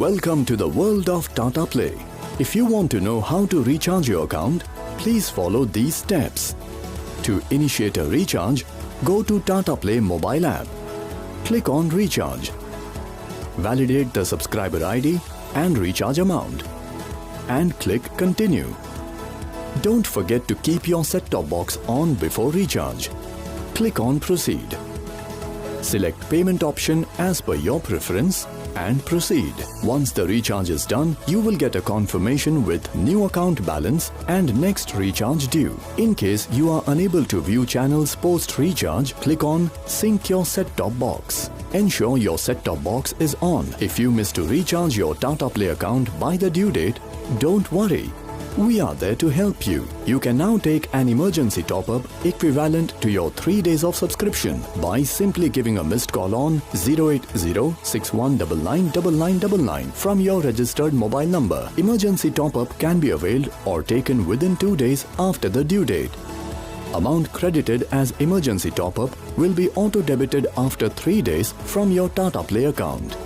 Welcome to the world of Tata Play. If you want to know how to recharge your account, please follow these steps. To initiate a recharge, go to Tata Play mobile app. Click on Recharge. Validate the subscriber ID and recharge amount. And click Continue. Don't forget to keep your set-top box on before recharge. Click on Proceed. Select payment option as per your preference and proceed. Once the recharge is done, you will get a confirmation with new account balance and next recharge due. In case you are unable to view channels post-recharge, click on Sync your set-top box. Ensure your set-top box is on. If you miss to recharge your Tata Play account by the due date, don't worry. We are there to help you. You can now take an emergency top-up equivalent to your 3 days of subscription by simply giving a missed call on 080-6199-9999 from your registered mobile number. Emergency top-up can be availed or taken within 2 days after the due date. Amount credited as emergency top-up will be auto-debited after 3 days from your Tata Play account.